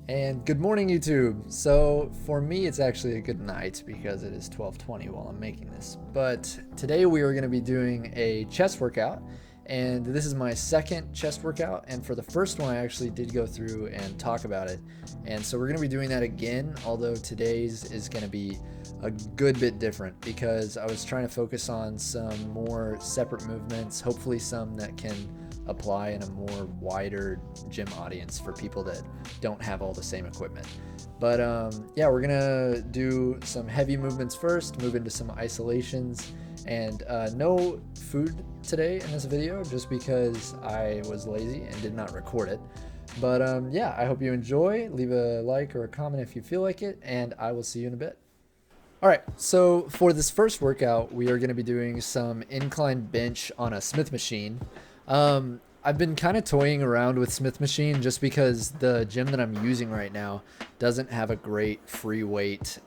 And good morning, YouTube. So for me, it's actually a good night because it is 12:20 while I'm making this. But today we are going to be doing a chest workout, and this is my second chest workout. And for the first one, I actually did go through and talk about it. And so we're going to be doing that again, although today's is going to be a good bit different because I was trying to focus on some more separate movements, hopefully some that can apply in a more wider gym audience for people that don't have all the same equipment. But yeah, we're gonna do some heavy movements first, move into some isolations, and no food today in this video just because I was lazy and did not record it. But yeah, I hope you enjoy. Leave a like or a comment if you feel like it, and I will see you in a bit. All right, so for this first workout, we are going to be doing some incline bench on a Smith machine. I've been kind of toying around with Smith machine just because the gym that I'm using right now doesn't have a great free weight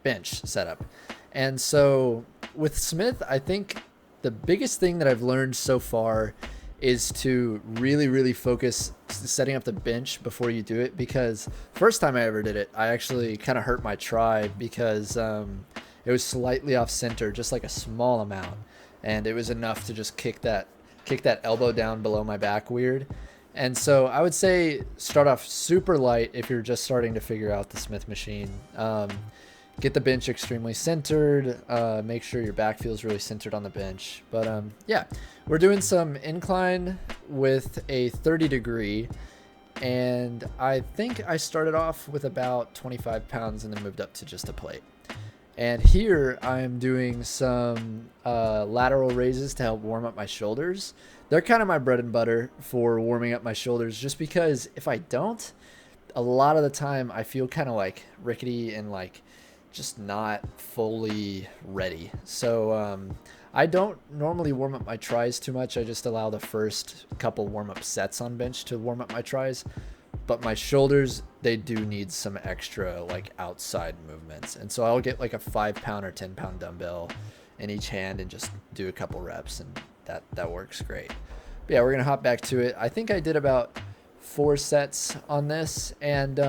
bench setup. And so with Smith, I think the biggest thing that I've learned so far is to really focus setting up the bench before you do it, because first time I ever did it, I actually kind of hurt my tri because it was slightly off center, just like a small amount, and it was enough to just kick that elbow down below my back weird. And so I would say start off super light if you're just starting to figure out the Smith machine. Get the bench extremely centered, make sure your back feels really centered on the bench. But yeah, we're doing some incline with a 30-degree, and I think I started off with about 25 pounds and then moved up to just a plate. And here I'm doing some lateral raises to help warm up my shoulders. They're kind of my bread and butter for warming up my shoulders, just because if I don't, a lot of the time I feel kind of like rickety and like just not fully ready. So I don't normally warm up my tris too much. I just allow the first couple warm-up sets on bench to warm up my tris. But my shoulders, they do need some extra like outside movements. And so I'll get like a 5-pound or 10-pound dumbbell in each hand and just do a couple reps, and that works great. But yeah, we're gonna hop back to it. I think I did about 4 sets on this. And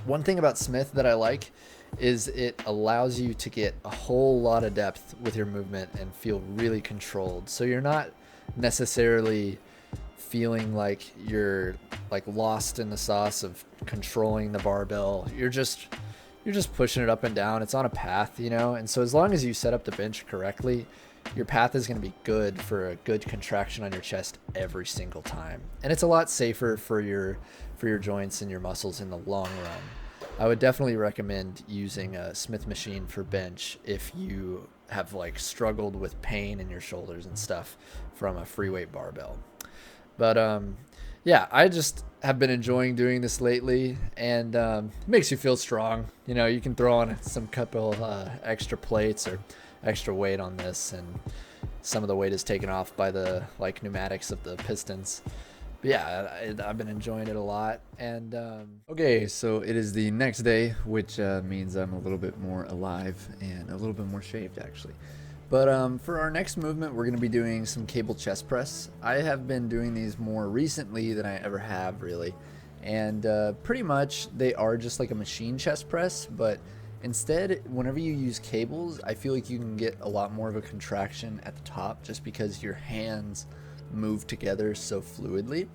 one thing about Smith that I like is it allows you to get a whole lot of depth with your movement and feel really controlled. So you're not necessarily feeling like you're like lost in the sauce of controlling the barbell. You're just pushing it up and down. It's on a path, you know? And so as long as you set up the bench correctly, your path is going to be good for a good contraction on your chest every single time. And it's a lot safer for your joints and your muscles in the long run. I would definitely recommend using a Smith machine for bench if you have like struggled with pain in your shoulders and stuff from a free weight barbell. But yeah, I just have been enjoying doing this lately, and it makes you feel strong. You know, you can throw on some couple extra plates or extra weight on this, and some of the weight is taken off by the like pneumatics of the pistons. But yeah, I've been enjoying it a lot. And okay, so it is the next day, which means I'm a little bit more alive and a little bit more shaved actually. But for our next movement, we're going to be doing some cable chest press. I have been doing these more recently than I ever have, really. And pretty much they are just like a machine chest press, but instead, whenever you use cables, I feel like you can get a lot more of a contraction at the top just because your hands move together so fluidly.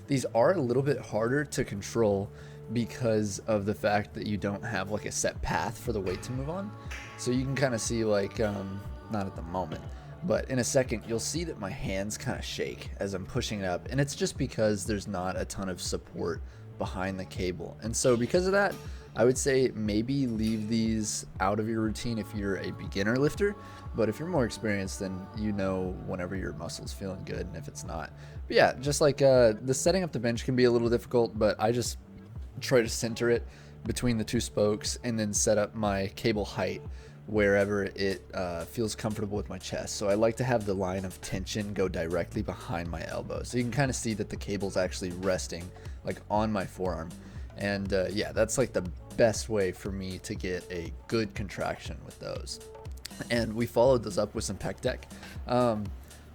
These are a little bit harder to control because of the fact that you don't have like a set path for the weight to move on. So you can kind of see like, not at the moment, but in a second, you'll see that my hands kind of shake as I'm pushing it up. And it's just because there's not a ton of support behind the cable. And so because of that, I would say maybe leave these out of your routine if you're a beginner lifter. But if you're more experienced, then you know whenever your muscle's feeling good and if it's not. But yeah, just like the setting up the bench can be a little difficult, but I just try to center it between the 2 spokes and then set up my cable height wherever it feels comfortable with my chest. So I like to have the line of tension go directly behind my elbow. So you can kind of see that the cable's actually resting like on my forearm. And yeah, that's like the best way for me to get a good contraction with those. And we followed those up with some pec deck.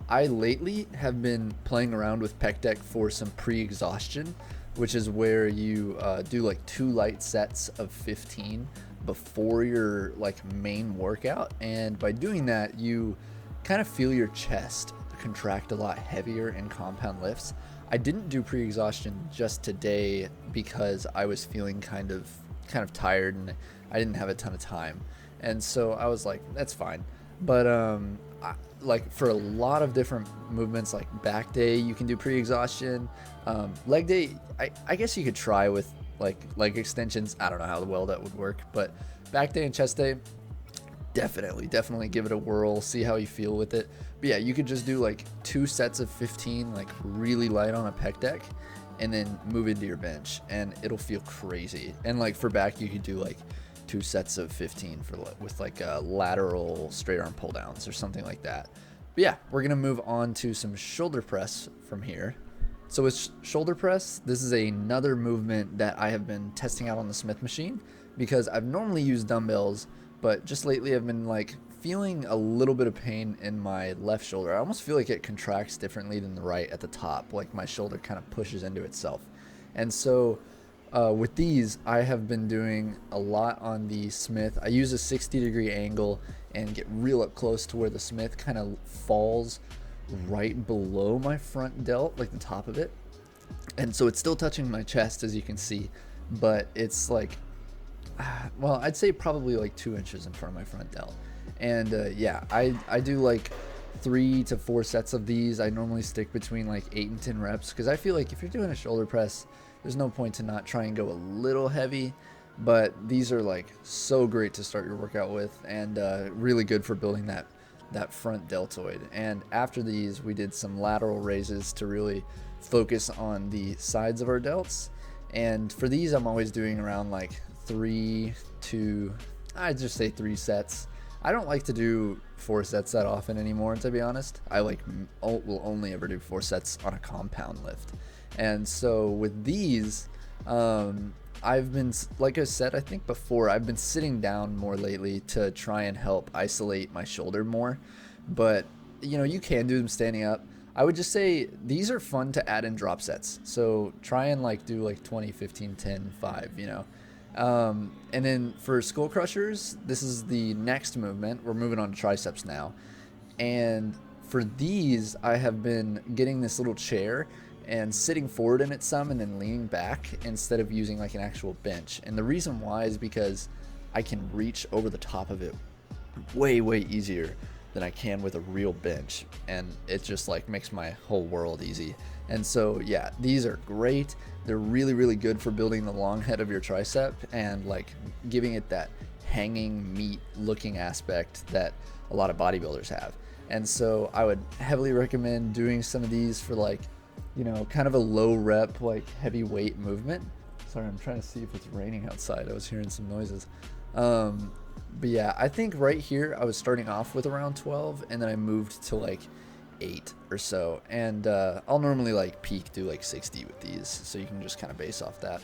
I lately have been playing around with pec deck for some pre-exhaustion which is where you do like 2 light sets of 15 before your like main workout. And by doing that, you kind of feel your chest contract a lot heavier in compound lifts. I didn't do pre-exhaustion just today because I was feeling kind of tired and I didn't have a ton of time. And so I was like, that's fine. But like for a lot of different movements, like back day, you can do pre-exhaustion. Leg day, I guess you could try with like leg extensions. I don't know how well that would work, but back day and chest day, definitely give it a whirl, see how you feel with it. But yeah, you could just do like 2 sets of 15, like really light on a pec deck, and then move into your bench, and it'll feel crazy. And like for back, you could do like 2 sets of 15 with like lateral straight arm pull downs or something like that. But yeah, we're gonna move on to some shoulder press from here. So with shoulder press, this is another movement that I have been testing out on the Smith machine, because I've normally used dumbbells, but just lately I've been like feeling a little bit of pain in my left shoulder. I almost feel like it contracts differently than the right at the top, like my shoulder kind of pushes into itself. And so with these, I have been doing a lot on the Smith. I use a 60-degree angle and get real up close to where the Smith kind of falls right below my front delt, like the top of it. And so it's still touching my chest, as you can see, but it's like, well, I'd say probably like 2 inches in front of my front delt. And yeah, I do like 3 to 4 sets of these. I normally stick between like 8 and 10 reps, because I feel like if you're doing a shoulder press, there's no point to not try and go a little heavy. But these are like so great to start your workout with, and really good for building that front deltoid. And after these, we did some lateral raises to really focus on the sides of our delts. And for these, I'm always doing around like 3 to, I'd just say 3 sets. I don't like to do 4 sets that often anymore, to be honest. I will only ever do 4 sets on a compound lift. And so with these, I've been, like I said, I think before, I've been sitting down more lately to try and help isolate my shoulder more. But, you know, you can do them standing up. I would just say these are fun to add in drop sets. So try and like do like 20, 15, 10, 5, you know. And then for skull crushers, this is the next movement. We're moving on to triceps now. And for these, I have been getting this little chair and sitting forward in it some and then leaning back instead of using like an actual bench. And the reason why is because I can reach over the top of it way easier than I can with a real bench, and it just like makes my whole world easy. And so yeah, these are great. They're really good for building the long head of your tricep and like giving it that hanging meat looking aspect that a lot of bodybuilders have. And so I would heavily recommend doing some of these for like, you know, kind of a low rep, like heavy weight movement. Sorry, I'm trying to see if it's raining outside. I was hearing some noises. But yeah, I think right here I was starting off with around 12, and then I moved to like 8 or so. And I'll normally like peak do like 60 with these, so you can just kind of base off that.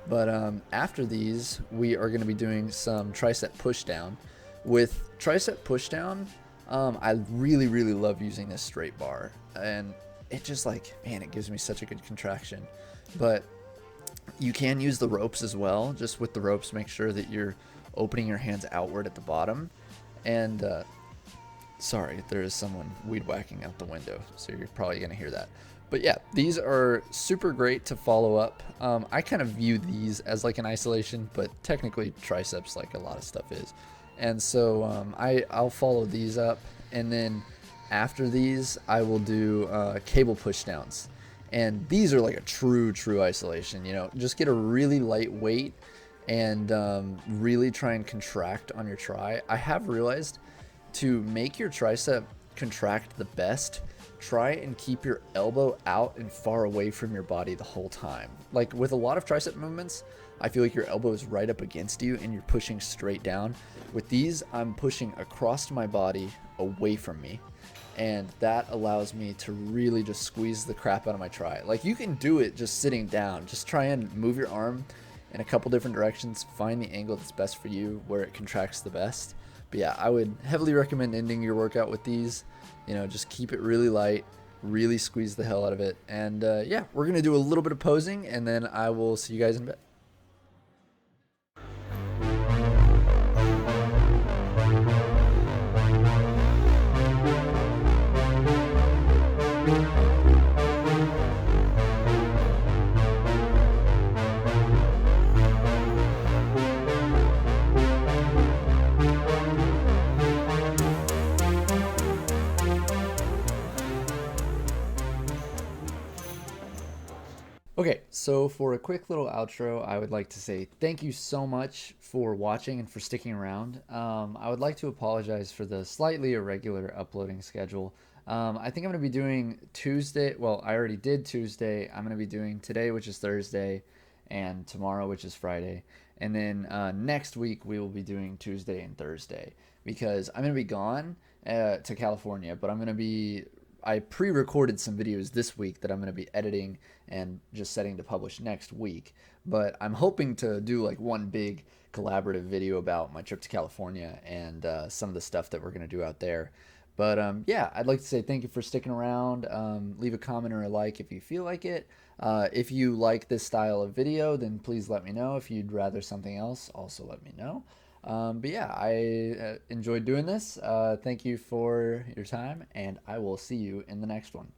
But after these, we are going to be doing some tricep push down. With tricep push down, I really love using this straight bar, and it just like, man, it gives me such a good contraction. But you can use the ropes as well. Just with the ropes, make sure that you're opening your hands outward at the bottom. And sorry, there is someone weed whacking out the window, so you're probably gonna hear that. But yeah, these are super great to follow up. I kind of view these as like an isolation, but technically triceps, like a lot of stuff is. And so I'll follow these up, and then after these, I will do cable push downs. And these are like a true isolation, you know, just get a really light weight and really try and contract on your tri. I have realized to make your tricep contract the best, try and keep your elbow out and far away from your body the whole time. Like with a lot of tricep movements, I feel like your elbow is right up against you and you're pushing straight down. With these, I'm pushing across my body away from me. And that allows me to really just squeeze the crap out of my tri. Like you can do it just sitting down. Just try and move your arm in a couple different directions. Find the angle that's best for you, where it contracts the best. But yeah, I would heavily recommend ending your workout with these. You know, just keep it really light, really squeeze the hell out of it. And yeah, we're gonna do a little bit of posing, and then I will see you guys in a bit. Okay, so for a quick little outro, I would like to say thank you so much for watching and for sticking around. I would like to apologize for the slightly irregular uploading schedule. I think I'm going to be doing Tuesday. Well, I already did Tuesday. I'm going to be doing today, which is Thursday, and tomorrow, which is Friday. And then next week, we will be doing Tuesday and Thursday because I'm going to be gone to California, but I pre-recorded some videos this week that I'm going to be editing and just setting to publish next week. But I'm hoping to do like one big collaborative video about my trip to California and some of the stuff that we're going to do out there. But yeah, I'd like to say thank you for sticking around. Leave a comment or a like if you feel like it. If you like this style of video, then please let me know. If you'd rather something else, also let me know. But yeah, I enjoyed doing this. Thank you for your time, and I will see you in the next one.